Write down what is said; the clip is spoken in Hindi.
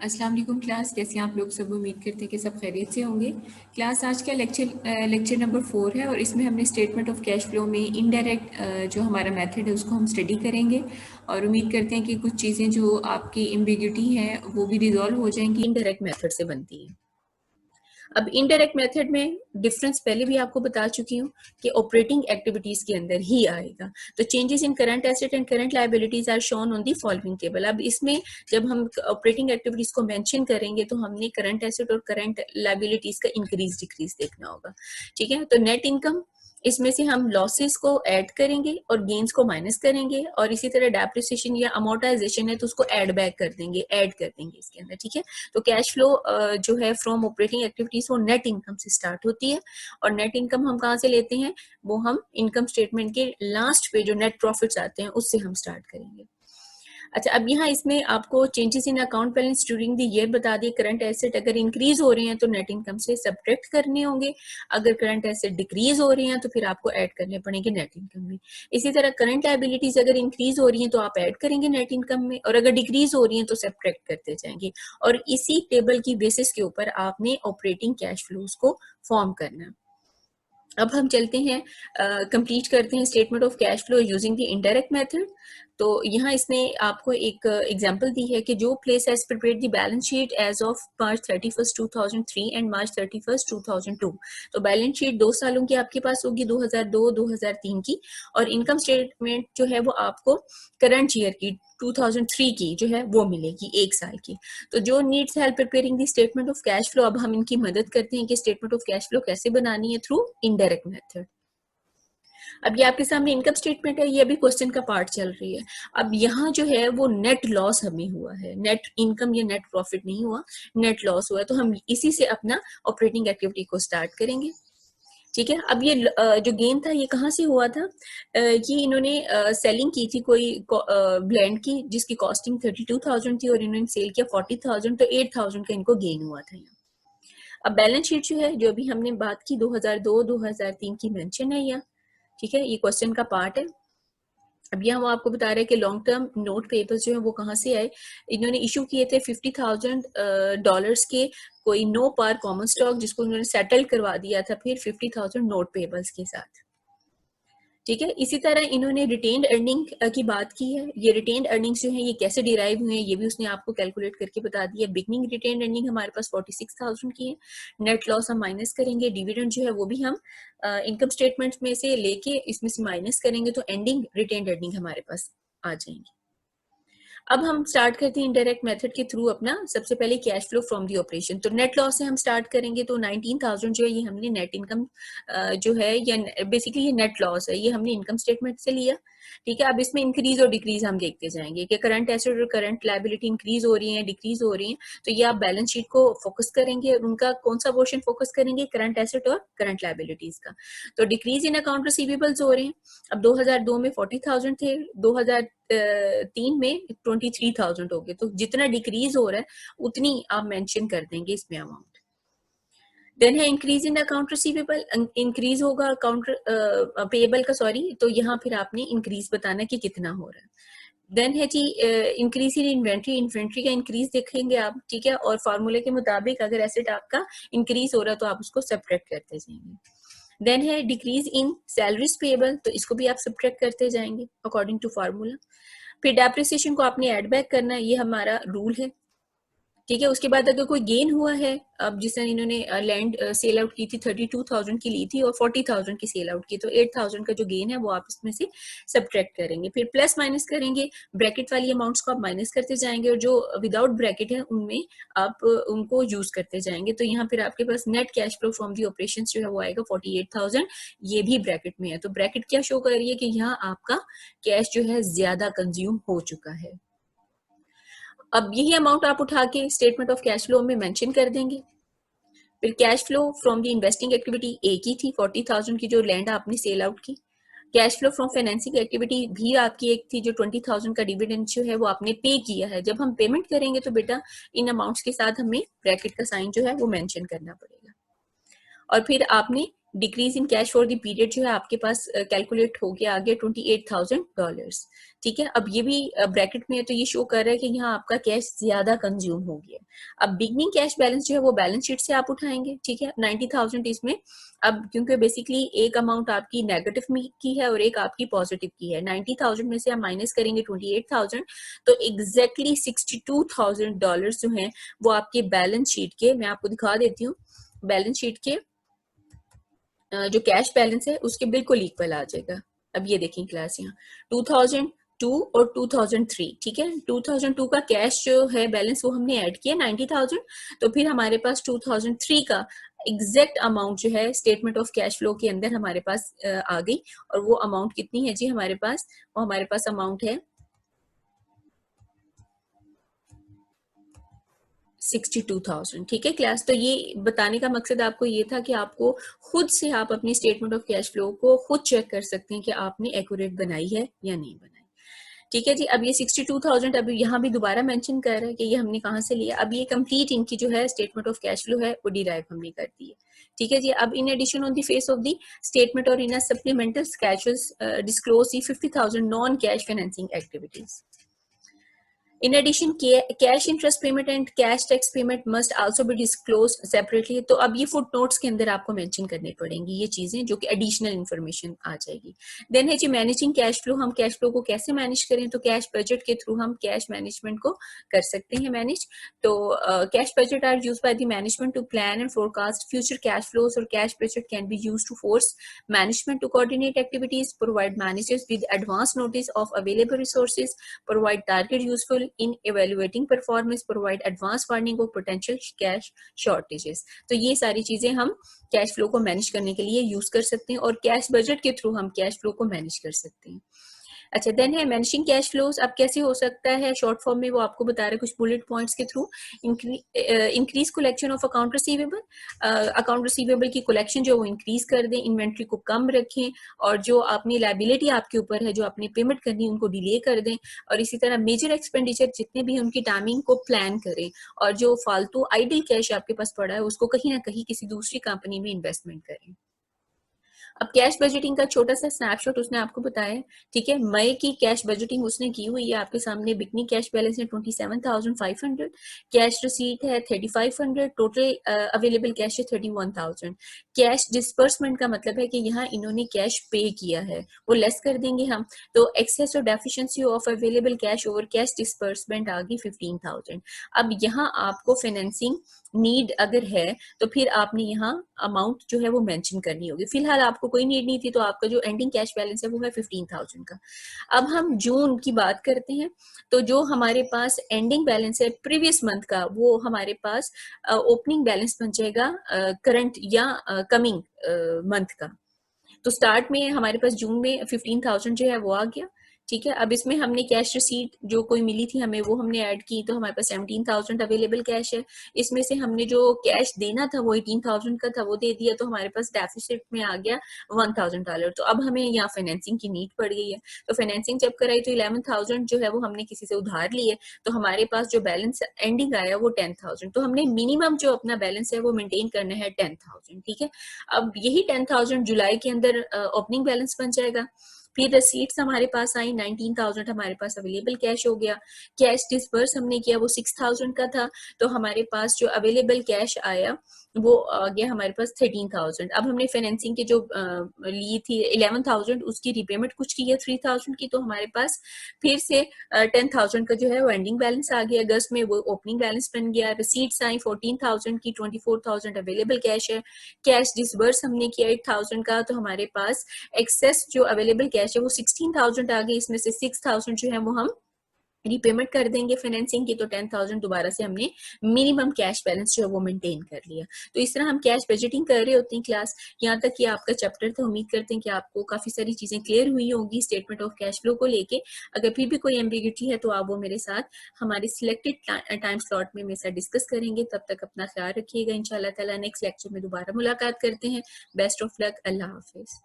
अस्सलाम वालेकुम क्लास, कैसे हैं आप लोग सब। उम्मीद करते हैं कि सब खैरियत से होंगे। क्लास आज का लेक्चर नंबर 4 है और इसमें हमने स्टेटमेंट ऑफ कैश फ्लो में इनडायरेक्ट जो हमारा मेथड है उसको हम स्टडी करेंगे और उम्मीद करते हैं कि कुछ चीज़ें जो आपकी एम्बिग्यूटी हैं वो भी रिजॉल्व हो जाएंगी। इनडायरेक्ट मेथड से बनती है। अब इनडायरेक्ट मेथड में डिफरेंस पहले भी आपको बता चुकी हूँ कि ऑपरेटिंग एक्टिविटीज के अंदर ही आएगा। तो changes in current asset and current liabilities are shown on the following table. अब इसमें जब हम ऑपरेटिंग एक्टिविटीज को मेंशन करेंगे तो हमने करंट एसेट और करंट लायबिलिटीज का इंक्रीज डिक्रीज देखना होगा। ठीक है, तो नेट इनकम, इसमें से हम लॉसेस को ऐड करेंगे और गेन्स को माइनस करेंगे और इसी तरह डेप्रिसिएशन या अमोर्टाइजेशन है तो उसको ऐड बैक कर देंगे, ऐड कर देंगे इसके अंदर। ठीक है, तो कैश फ्लो जो है फ्रॉम ऑपरेटिंग एक्टिविटीज वो नेट इनकम से स्टार्ट होती है और नेट इनकम हम कहाँ से लेते हैं, वो हम इनकम स्टेटमेंट के लास्ट पे जो नेट प्रॉफिट्स आते हैं उससे हम स्टार्ट करेंगे। अच्छा, अब यहाँ इसमें आपको changes in account balance during the year बता दिए। करंट एसेट अगर इंक्रीज हो रहे हैं तो नेट इनकम से सब्ट्रैक्ट करने होंगे, अगर करंट एसेट डिक्रीज हो रहे हैं तो फिर आपको ऐड करने पड़ेंगे नेट इनकम में। इसी तरह करंट लायबिलिटीज अगर इंक्रीज हो रही हैं तो आप ऐड करेंगे नेट इनकम में और अगर डिक्रीज हो रही हैं तो सब्ट्रैक्ट करते जाएंगे और इसी टेबल की बेसिस के ऊपर आपने ऑपरेटिंग कैश फ्लोज को फॉर्म करना है। अब हम चलते हैं, कंप्लीट करते हैं statement of cash flow using the indirect method. तो यहाँ इसने आपको एक एग्जांपल दी है कि जो place has prepared the balance sheet as of March 31 2003 and March 31 2002। तो बैलेंस शीट 2 सालों की आपके पास होगी, 2002 2003 की, और इनकम स्टेटमेंट जो है वो आपको करंट ईयर की 2003 की जो है वो मिलेगी, 1 साल की। तो जो needs help preparing the statement of cash flow, अब हम इनकी मदद करते हैं कि स्टेटमेंट ऑफ कैश फ्लो कैसे बनानी है थ्रू इनडायरेक्ट मेथड। अब ये आपके सामने इनकम स्टेटमेंट है, ये अभी क्वेश्चन का पार्ट चल रही है। अब यहाँ जो है वो नेट लॉस हमें हुआ है, नेट इनकम या नेट प्रॉफिट नहीं हुआ, नेट लॉस हुआ है। तो हम इसी से अपना ऑपरेटिंग एक्टिविटी को स्टार्ट करेंगे। ठीक है, अब ये जो गेन था ये कहाँ से हुआ था, ये इन्होंने सेलिंग की थी कोई ब्लेंड की जिसकी कॉस्टिंग 32,000 थी और इन्होंने सेल किया 40,000, तो 8,000 का इनको गेन हुआ था। अब बैलेंस शीट जो है जो अभी हमने बात की 2002-2003 की मेंशन है यहाँ। ठीक है, ये क्वेश्चन का पार्ट है। अब यहाँ वो आपको बता रहे हैं कि लॉन्ग टर्म नोट पेपर्स जो है वो कहाँ से आए। इन्होंने इशू किए थे $50,000 के कोई नो पार कॉमन स्टॉक जिसको उन्होंने सेटल करवा दिया था फिर 50,000 नोट पेबल्स के साथ। ठीक है, इसी तरह इन्होंने रिटेन्ड अर्निंग की बात की है। ये रिटेन्ड अर्निंग्स जो है ये कैसे डिराइव हुए हैं ये भी उसने आपको कैलकुलेट करके बता दिया। बिगनिंग रिटेन्ड अर्निंग हमारे पास 46,000 की है, नेट लॉस हम माइनस करेंगे, डिविडेंड जो है वो भी हम इनकम स्टेटमेंट में से लेके इसमें से माइनस करेंगे तो एंडिंग रिटेन्ड अर्निंग हमारे पास आ जाएंगी। अब हम स्टार्ट करते हैं इनडायरेक्ट मेथड के थ्रू अपना। सबसे पहले cash flow from the operation, तो नेट लॉस से हम स्टार्ट करेंगे। तो 19,000 जो है ये हमने नेट इनकम जो है या बेसिकली ये नेट लॉस है, ये हमने इनकम स्टेटमेंट से लिया। ठीक है, अब इसमें इंक्रीज और डिक्रीज हम देखते जाएंगे कि करंट एसेट और करंट लायबिलिटी इंक्रीज हो रही है, डिक्रीज हो रही है। तो ये आप बैलेंस शीट को फोकस करेंगे और उनका कौन सा पोर्शन फोकस करेंगे, करंट एसेट और करंट लायबिलिटीज का। तो डिक्रीज इन अकाउंट रिसीवेबल्स हो रहे हैं। अब 2002 में 40,000 थे, 2003 में 23,000 हो गए। तो जितना डिक्रीज हो रहा है उतनी आप मेंशन कर देंगे इसमें अमाउंट। देन है increase in account receivable, increase होगा अकाउंट पेएबल का, सॉरी, तो यहाँ फिर आपने इंक्रीज बताना कि कितना हो रहा है। देन है जी इंक्रीज इन इन्वेंट्री, इन्वेंट्री का इंक्रीज देखेंगे आप। ठीक है, और फार्मूले के मुताबिक अगर एसेट आपका इंक्रीज हो रहा है तो आप उसको सब्ट्रैक्ट करते जाएंगे। देन है डिक्रीज इन सैलरीज पेएबल, तो इसको भी आप सब्ट्रैक्ट करते जाएंगे अकॉर्डिंग टू फार्मूला। फिर डेप्रिसिएशन को आपने ऐड बैक करना है, ये हमारा रूल है। ठीक है, उसके बाद अगर कोई गेन हुआ है, अब जिस तरह इन्होंने लैंड सेल आउट की थी 32,000 की ली थी और 40,000 की सेल आउट की, तो 8,000 का जो गेन है वो आप इसमें से सब्ट्रैक्ट करेंगे। फिर प्लस माइनस करेंगे, ब्रैकेट वाली अमाउंट्स को आप माइनस करते जाएंगे और जो विदाउट ब्रैकेट है उनमें आप उनको यूज करते जाएंगे। तो यहाँ फिर आपके पास net cash flow from the operation जो है वो आएगा 48,000, ये भी ब्रैकेट में है। तो ब्रैकेट क्या शो कर रही है कि यहाँ आपका कैश जो है ज्यादा कंज्यूम हो चुका है। अब यही अमाउंट आप उठा के स्टेटमेंट ऑफ कैश फ्लो में मेंशन कर देंगे। फिर cash flow from the investing activity एक ही थी, 40,000 की जो लैंड आपने सेल आउट की। Cash flow from financing activity भी आपकी एक थी, जो 20,000 का डिविडेंड जो है वो आपने पे किया है। जब हम पेमेंट करेंगे तो बेटा इन अमाउंट्स के साथ हमें ब्रैकेट का साइन जो है वो मेंशन करना पड़ेगा। और फिर आपने decrease in cash for the period जो है आपके पास कैलकुलेट हो गया आगे $28,000। ठीक है, अब ये भी ब्रैकेट में है तो ये शो कर रहा है कि यहाँ आपका कैश ज्यादा कंज्यूम हो गया। अब बिगनिंग कैश बैलेंस जो है वो बैलेंस शीट से आप उठाएंगे। ठीक है, 90,000 इसमें, अब क्योंकि बेसिकली एक अमाउंट आपकी नेगेटिव में की है और एक आपकी पॉजिटिव की है, 90,000 में से आप माइनस करेंगे 28,000, तो एग्जैक्टली $62,000 जो है वो आपके बैलेंस शीट के, मैं आपको दिखा देती हूँ, बैलेंस शीट के जो कैश बैलेंस है उसके बिल्कुल इक्वल आ जाएगा। अब ये देखें क्लास, यहाँ 2002 और 2003, ठीक है, 2002 का कैश जो है बैलेंस वो हमने ऐड किया 90,000, तो फिर हमारे पास 2003 का एग्जैक्ट अमाउंट जो है स्टेटमेंट ऑफ कैश फ्लो के अंदर हमारे पास आ गई। और वो अमाउंट कितनी है जी हमारे पास, वो हमारे पास अमाउंट है 62,000। ठीक है क्लास, तो ये बताने का मकसद आपको ये था कि आपको खुद से आप अपनी स्टेटमेंट ऑफ कैश फ्लो को खुद चेक कर सकते हैं कि आपने एक्यूरेट बनाई है या नहीं बनाई। ठीक है जी, अब ये 62,000 अभी यहाँ भी दोबारा मेंशन कर रहा है कि ये हमने कहाँ से लिया। अब ये कंप्लीट इनकी जो है स्टेटमेंट ऑफ कैश फ्लो है वो डिराइव हमने कर दी है। ठीक है जी, अब in addition on the face of the statement और in supplemental schedules disclose 50,000 non cash financing activities. In addition, cash interest payment and cash tax payment must also be disclosed separately. तो अब ये फुट नोट्स के अंदर आपको मेंशन करनी पड़ेंगी ये चीजें जो कि एडिशनल इन्फॉर्मेशन आ जाएगी। देन है जी मैनेजिंग कैश फ्लो, हम कैश फ्लो को कैसे मैनेज करें, तो कैश बजट के थ्रू हम कैश मैनेजमेंट को कर सकते हैं मैनेज। तो cash budget are use by the management to plan and forecast future cash flows, और cash budget can be use to force management to coordinate activities, provide managers with advance notice of available resources, provide target useful in evaluating performance, provide advance warning of potential cash shortages। तो ये सारी चीजें हम कैश फ्लो को मैनेज करने के लिए यूज कर सकते हैं और कैश बजट के थ्रू हम कैश फ्लो को मैनेज कर सकते हैं। अच्छा, देन है मैनेजिंग कैश फ्लोज। अब कैसे हो सकता है शॉर्ट फॉर्म में वो आपको बता रहे कुछ बुलेट पॉइंट्स के through. Increase collection of account receivable, account receivable की कलेक्शन जो वो इंक्रीज कर दें, इन्वेंट्री को कम रखें, और जो अपनी लाइबिलिटी आपके ऊपर है जो आपने पेमेंट करनी है उनको डिले कर दें, और इसी तरह मेजर एक्सपेंडिचर जितने भी उनकी टाइमिंग को प्लान करें, और जो फालतू आइडल कैश आपके पास पड़ा है उसको कहीं ना कहीं किसी दूसरी कंपनी में इन्वेस्टमेंट करें। अब कैश बजटिंग का छोटा सा स्नैपशॉट उसने आपको बताया। ठीक है, मई की कैश बजटिंग उसने की हुई है आपके सामने। बिकनी कैश बैलेंस है 27,500, कैश रिसीट है 3,500, टोटल अवेलेबल कैश है 31,000। कैश डिस्पर्समेंट का मतलब है कि यहाँ इन्होंने कैश पे किया है, वो लेस कर देंगे हम, तो एक्सेस और deficiency of available cash over cash disbursement आ गई 15,000। अब यहाँ आपको फाइनेंसिंग नीड अगर है तो फिर आपने यहाँ अमाउंट जो है वो मेंशन करनी होगी। फिलहाल आपको कोई नीड नहीं थी तो आपका जो एंडिंग कैश बैलेंस है वो है 15,000 का। अब हम जून की बात करते हैं, तो जो हमारे पास एंडिंग बैलेंस है प्रीवियस मंथ का वो हमारे पास ओपनिंग बैलेंस बन जाएगा करंट या कमिंग मंथ का। तो स्टार्ट में हमारे पास जून में 15,000 जो है वो आ गया। ठीक है, अब इसमें हमने कैश रिसीट जो कोई मिली थी हमें वो हमने ऐड की, तो हमारे पास 17,000 अवेलेबल कैश है। इसमें से हमने जो कैश देना था वो 18,000 का था वो दे दिया, तो हमारे पास डेफिसिट में आ गया $1,000। तो अब हमें यहाँ फाइनेंसिंग की नीड पड़ गई है, तो फाइनेंसिंग जब कराई तो 11,000 जो है वो हमने किसी से उधार लिए, तो हमारे पास जो बैलेंस एंडिंग आया वो 10,000। तो हमने मिनिमम जो अपना बैलेंस है वो मेंटेन करना है 10,000। ठीक है, अब यही 10,000 जुलाई के अंदर ओपनिंग बैलेंस बन जाएगा। फिर रसीट्स हमारे पास आई 19,000, हमारे पास अवेलेबल कैश हो गया। कैश डिस्बर्स हमने किया वो 6,000 का था, तो हमारे पास जो अवेलेबल कैश आया वो आ गया हमारे पास 13,000। अब हमने फाइनेंसिंग की जो ली थी 11,000 उसकी रिपेमेंट कुछ की है 3,000 की, तो हमारे पास फिर से 10,000 का जो है वो एंडिंग बैलेंस आ गया। अगस्त में वो ओपनिंग बैलेंस बन गया। रिसीट्स आई 14,000 की, 24,000 अवेलेबल कैश है। कैश डिसबर्स हमने किया 8,000 का, तो हमारे पास एक्सेस जो अवेलेबल कैश है वो 16,000 आ गई। इसमें से 6,000 जो है वो हम रीपेमेंट कर देंगे फाइनेंसिंग की, तो 10,000 दोबारा से हमने मिनिमम कैश बैलेंस जो है वो मेंटेन कर लिया। तो इस तरह हम कैश बजटिंग कर रहे होते हैं क्लास। यहाँ तक कि आपका चैप्टर था, उम्मीद करते हैं कि आपको काफी सारी चीजें क्लियर हुई होंगी स्टेटमेंट ऑफ कैश फ्लो को लेके। अगर फिर भी कोई एम्बिग्यूटी है तो आप वो मेरे साथ हमारे सिलेक्टेड टाइम स्लॉट में मेरे साथ डिस्कस करेंगे। तब तक अपना ख्याल रखिएगा। इंशाल्लाह ताला नेक्स्ट लेक्चर में दोबारा मुलाकात करते हैं। Best of luck, Allah Hafiz.